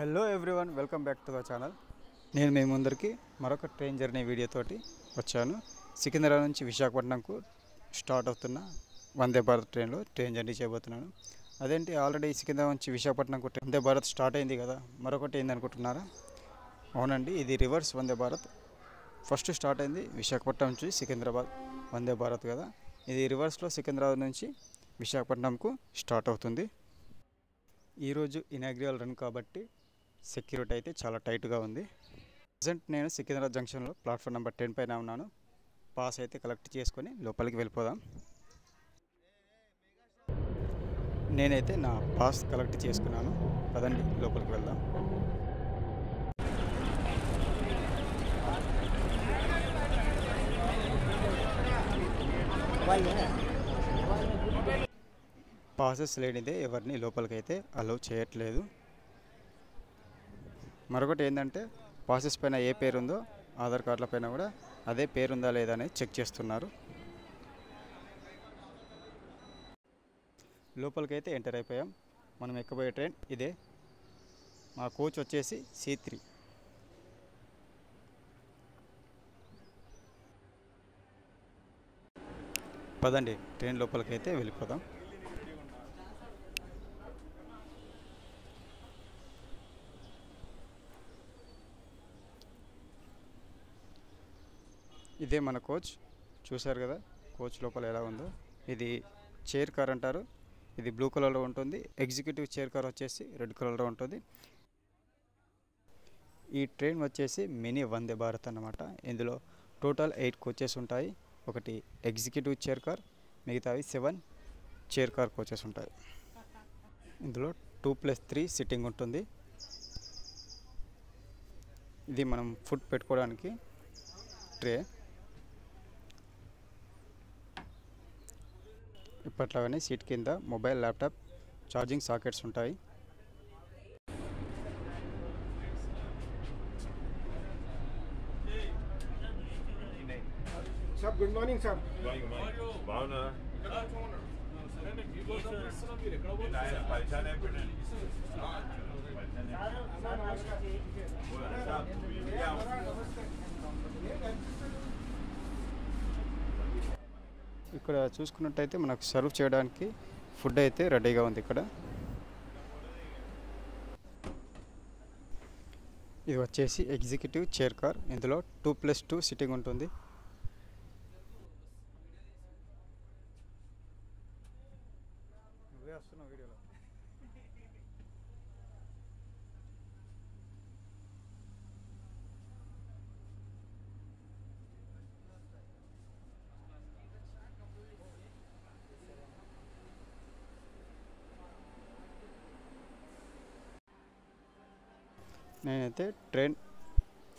Hello everyone, welcome back to the channel. నేను మీ ముందరికి మరొక ట్రైన్ జర్నీ వీడియోతోటి వచ్చాను. సికింద్రాబాద్ నుంచి విశాఖపట్నంకు స్టార్ట్ అవుతున్న వందే భారత్ ట్రైన్ జర్నీ చేయబోతున్నాను. అదేంటి, ఆల్రెడీ సికింద్రాబాద్ నుంచి విశాఖపట్నంకు వందే భారత్ స్టార్ట్ అయింది కదా, మరొకటి ఏంది అనుకుంటున్నారా? అవునండి, ఇది reverse Vande Bharat. First start అయింది విశాఖపట్నం నుంచి సికింద్రాబాద్ వందే భారత్ కదా, ఇది రివర్స్లో సికింద్రాబాద్ నుంచి విశాఖపట్నంకు స్టార్ట్ అవుతుంది. ఈరోజు ఇనాగ్రల్ రన్ కాబట్టి సెక్యూరిటీ అయితే చాలా టైట్గా ఉంది. ప్రజెంట్ నేను సికింద్రాబాద్ జంక్షన్లో ప్లాట్ఫామ్ నెంబర్ 10 పైన ఉన్నాను. పాస్ అయితే కలెక్ట్ చేసుకొని లోపలికి వెళ్ళిపోదాం. నేనైతే నా పాస్ కలెక్ట్ చేసుకున్నాను. పదండి లోపలికి వెళ్దాం. పాసెస్ లేనిదే ఎవరిని లోపలికైతే అలౌ చేయట్లేదు. మరొకటి ఏంటంటే, పాసెస్ పైన ఏ పేరు ఉందో ఆధార్ కార్డుల పైన కూడా అదే పేరు ఉందా లేదా అనేది చెక్ చేస్తున్నారు. లోపలికైతే ఎంటర్ అయిపోయాం. మనం ఎక్కబోయే ట్రైన్ ఇదే. మా కోచ్ వచ్చేసి C3. పదండి ట్రైన్ లోపలికైతే వెళ్ళిపోదాం. ఇదే మన కోచ్. చూశారు కదా కోచ్ లోపల ఎలా ఉందో. ఇది చైర్ కార్ అంటారు. ఇది బ్లూ కలర్లో ఉంటుంది. ఎగ్జిక్యూటివ్ చైర్ కార్ వచ్చేసి రెడ్ కలర్లో ఉంటుంది. ఈ ట్రైన్ వచ్చేసి మినీ వందే భారత్ అన్నమాట. ఇందులో టోటల్ 8 కోచెస్ ఉంటాయి. ఒకటి ఎగ్జిక్యూటివ్ చైర్ కార్, మిగతావి 7 చైర్ కార్ కోచెస్ ఉంటాయి. ఇందులో 2+3 సిట్టింగ్ ఉంటుంది. ఇది మనం ఫుడ్ పెట్టుకోవడానికి ట్రే. ఇప్పట్లాగానే సీట్ కింద మొబైల్, ల్యాప్టాప్ ఛార్జింగ్ సాకెట్స్ ఉంటాయి. Sir good morning sir. బాగున్నా ఇక్కడ చూసుకున్నట్టయితే మనకు సర్వ్ చేయడానికి ఫుడ్ అయితే రెడీగా ఉంది. ఇక్కడ ఇది వచ్చేసి ఎగ్జిక్యూటివ్ చైర్ కార్. ఇందులో 2+2 సిట్టింగ్ ఉంటుంది. వీడియోలో నేనైతే ట్రైన్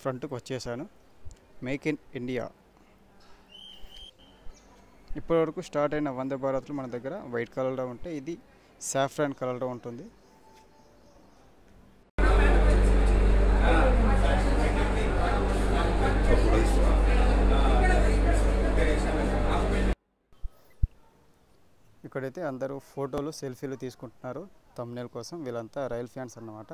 ఫ్రంట్కి వచ్చేసాను. Make in India. ఇప్పటివరకు స్టార్ట్ అయిన వందే భారత్లు మన దగ్గర వైట్ కలర్లో ఉంటే, ఇది సాఫ్రాన్ కలర్లో ఉంటుంది. ఇక్కడైతే అందరూ ఫోటోలు, సెల్ఫీలు తీసుకుంటున్నారు థంబ్నెయిల్ కోసం. వీళ్ళంతా రైల్ ఫ్యాన్స్ అన్నమాట.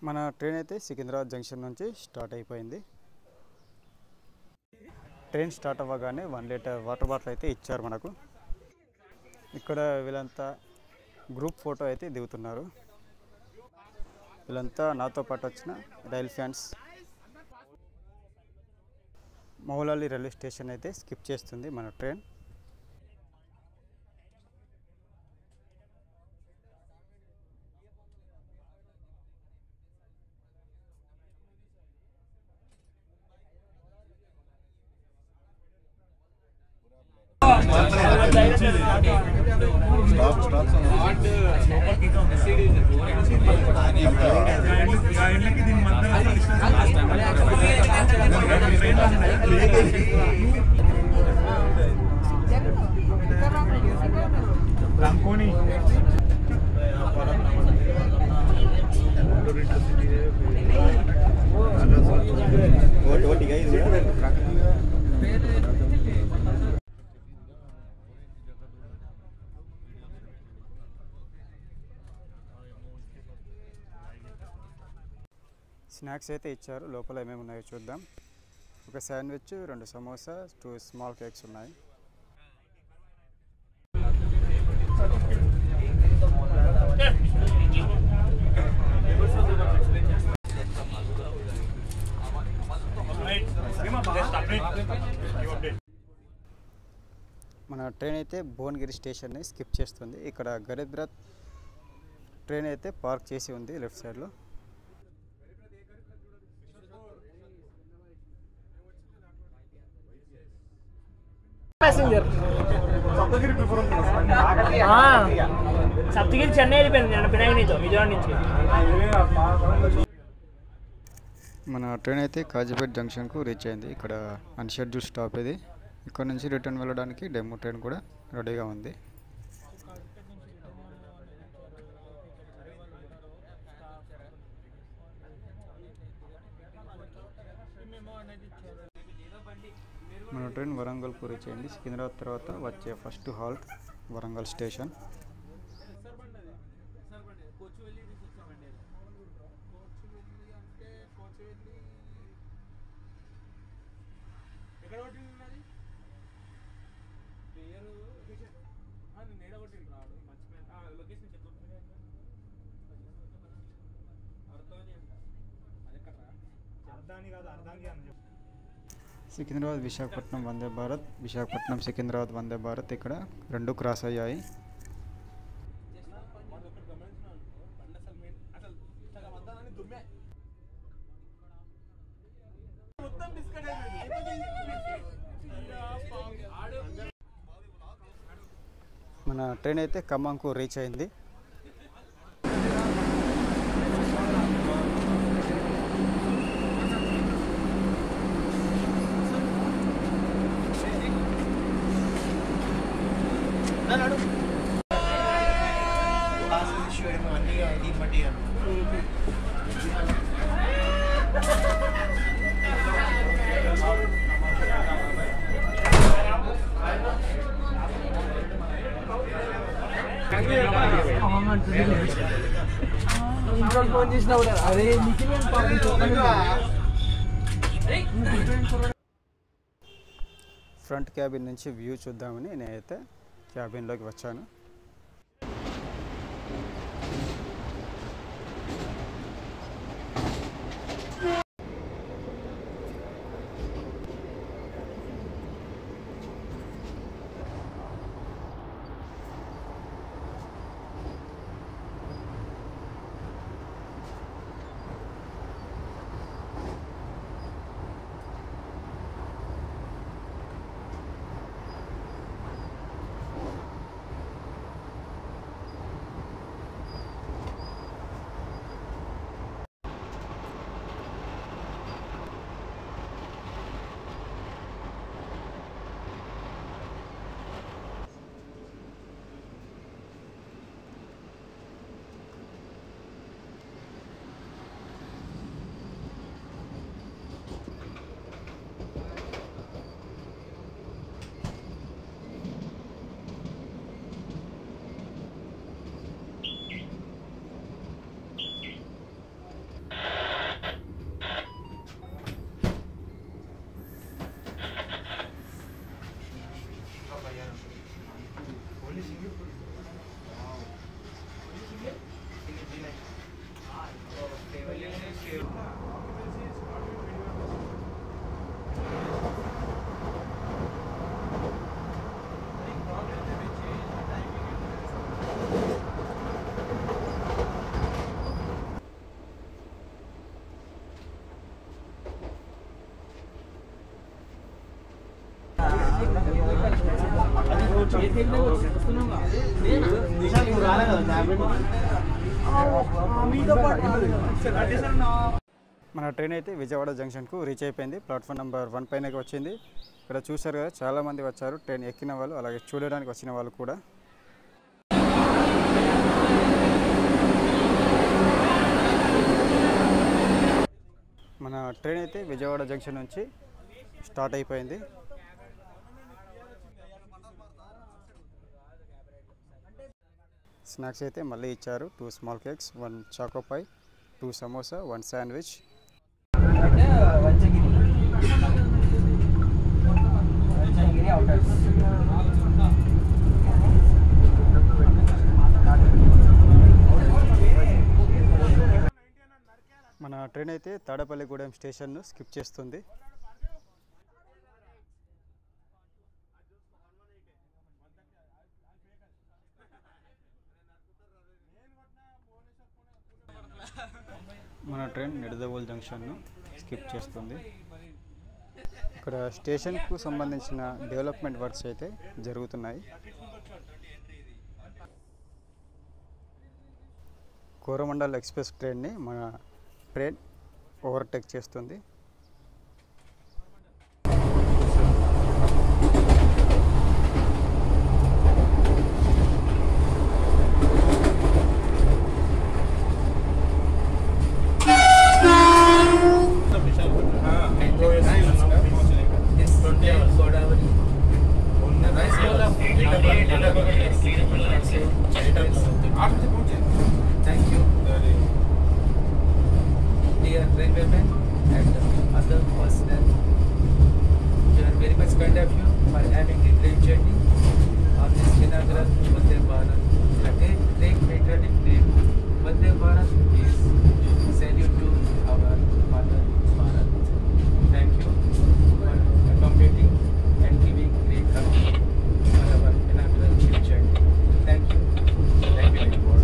మన ట్రైన్ అయితే సికింద్రాబాద్ జంక్షన్ నుంచి స్టార్ట్ అయిపోయింది. ట్రైన్ స్టార్ట్ అవ్వగానే 1 లీటర్ వాటర్ బాటిల్ అయితే ఇచ్చారు మనకు. ఇక్కడ వీళ్ళంతా గ్రూప్ ఫోటో అయితే దిగుతున్నారు. వీళ్ళంతా నాతో పాటు వచ్చిన rail fans. Moula Ali railway station అయితే స్కిప్ చేస్తుంది మన ట్రైన్. స్నాక్స్ అయితే ఇచ్చారు. లోపల ఏమేమి ఉన్నాయో చూద్దాం. ఒక శాండ్విచ్, 2 సమోసా, 2 స్మాల్ కేక్స్ ఉన్నాయి. మన ట్రైన్ అయితే భువనగిరి స్టేషన్ని స్కిప్ చేస్తుంది. ఇక్కడ గరీబ్ రథ్ ట్రైన్ అయితే పార్క్ చేసి ఉంది లెఫ్ట్ సైడ్లో. पैसेंजर సప్తగిరి చెన్నై వెళ్ళిపోయింది నేను పినాకినితో విజయవాడ నుంచి. మన ట్రైన్ అయితే కాజీపేట్ జంక్షన్కు రీచ్ అయింది. ఇక్కడ అన్షెడ్యూల్ స్టాప్ ఇది. ఇక్కడ నుంచి రిటర్న్ వెళ్ళడానికి డెమో ట్రైన్ కూడా రెడీగా ఉంది. మన ట్రైన్ వరంగల్కు రీచ్ అయింది. సికింద్రాబాద్ తర్వాత వచ్చే first halt Warangal station. Secunderabad Visakhapatnam Vande Bharat, Visakhapatnam Secunderabad Vande Bharat ఇక్కడ 2 క్రాస్ అయ్యాయి. మన ట్రైన్ అయితే ఖమ్మంకు రీచ్ అయింది. ఫ్రంట్ క్యాబిన్ నుంచి వ్యూ చూద్దామని నేనైతే క్యాబిన్లోకి వచ్చాను. మన ట్రైన్ అయితే విజయవాడ జంక్షన్కు రీచ్ అయిపోయింది. ప్లాట్ఫామ్ నెంబర్ 1 పైనకి వచ్చింది. ఇక్కడ చూశారు కదా, చాలామంది వచ్చారు. ట్రైన్ ఎక్కిన వాళ్ళు, అలాగే చూడడానికి వచ్చిన వాళ్ళు కూడా. మన ట్రైన్ అయితే విజయవాడ జంక్షన్ నుంచి స్టార్ట్ అయిపోయింది. స్నాక్స్ అయితే మళ్ళీ ఇచ్చారు. 2 స్మాల్ కేక్స్, 1 చాకో పై, 2 సమోసా, 1 శాండ్విచ్. మన ట్రైన్ అయితే తాడేపల్లిగూడెం స్టేషన్ను స్కిప్ చేస్తుంది. మన ట్రైన్ నిడదవోలు జంక్షన్ను స్కిప్ చేస్తుంది. ఇక్కడ స్టేషన్కు సంబంధించిన డెవలప్మెంట్ వర్క్స్ అయితే జరుగుతున్నాయి. కోరమండల్ ఎక్స్ప్రెస్ ట్రైన్ని మన ట్రైన్ ఓవర్టేక్ చేస్తుంది. Dear railwaymen and other personnel, we are very much kind of you for having a great journey on this inaugural Vande Bharat. A great patriotic day. Vande Bharat is salute to our mother Bharat. Thank you for accommodating and giving great company for our inaugural journey. Thank you. Thank you very much.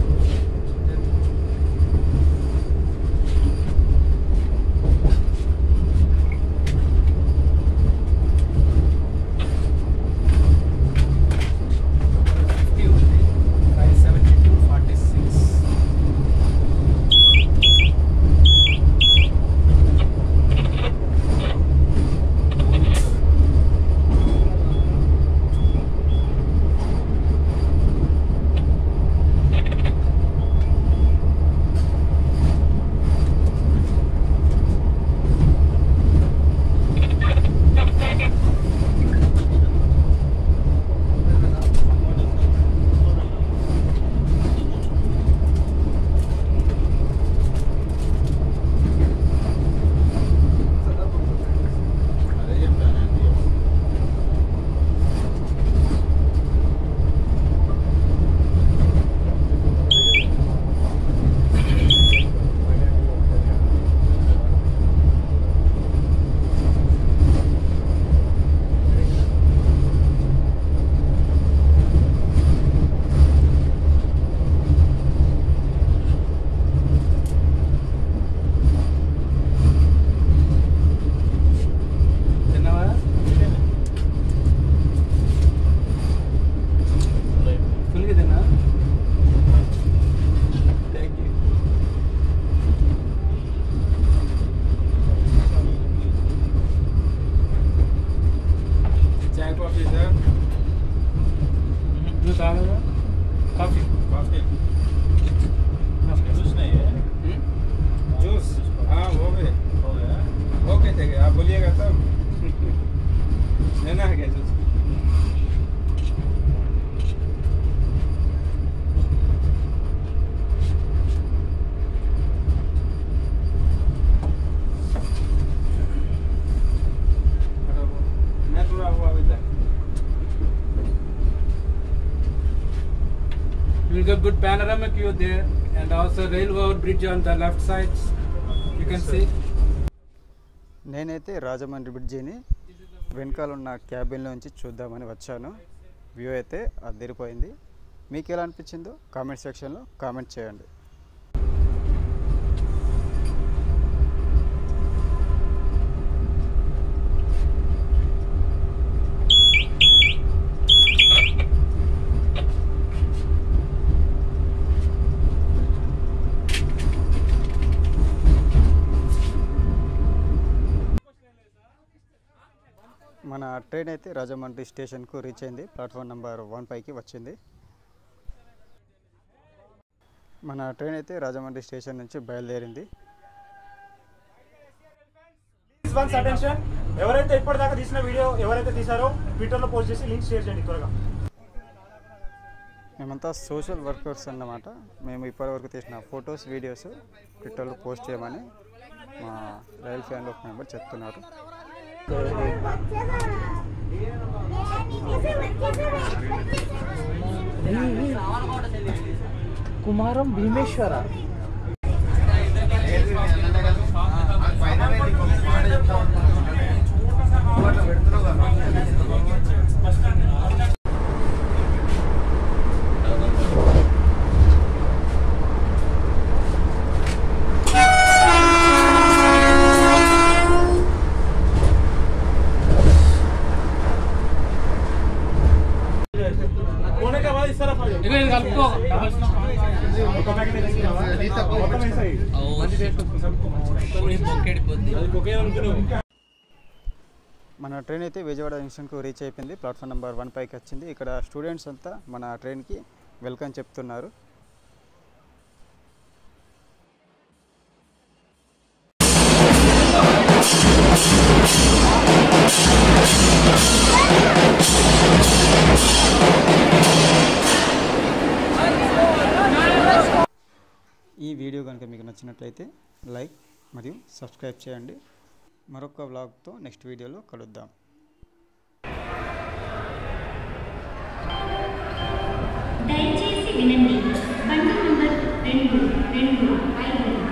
A good panoramic view there, and also railway bridge on the left side. You can see. నేనైతే రాజమండ్రి బ్రిడ్జిని వెనకాల ఉన్న క్యాబిన్లో నుంచి చూద్దామని వచ్చాను. View అయితే అదిరిపోయింది. మీకు ఎలా అనిపించిందో కామెంట్ సెక్షన్లో కామెంట్ చేయండి. మన ట్రైన్ అయితే రాజమండ్రి స్టేషన్కు రీచ్ అయింది. ప్లాట్ఫామ్ నెంబర్ 1 పైకి వచ్చింది. మన ట్రైన్ అయితే రాజమండ్రి స్టేషన్ నుంచి బయలుదేరింది. అటెన్షన్, ఎవరైతే ఇప్పటిదాకా తీసిన వీడియో ఎవరైతే తీసారో ట్విట్టర్లో పోస్ట్ చేసి లింక్ షేర్ చేయండి త్వరగా. మేమంతా సోషల్ వర్కర్స్ అన్నమాట. మేము ఇప్పటివరకు తీసిన ఫొటోస్ వీడియోస్ ట్విట్టర్లో పోస్ట్ చేయమని మా రైల్ ఫ్యాన్లో ఒక మెంబర్ చెప్తున్నారు. కుమారం భీమేశ్వర మన ట్రైన్ అయితే విజయవాడ జంక్షన్కు రీచ్ అయిపోయింది. ప్లాట్ఫామ్ నెంబర్ 1 పైకి వచ్చింది. ఇక్కడ స్టూడెంట్స్ అంతా మన ట్రైన్కి వెల్కమ్ చెప్తున్నారు. ఈ వీడియో కనుక మీకు నచ్చినట్లయితే లైక్ మరియు సబ్స్క్రైబ్ చేయండి. మరొక వ్లాగ్తో నెక్స్ట్ వీడియోలో కలుద్దాం. దయచేసి వినండి. బండి నంబర్ 225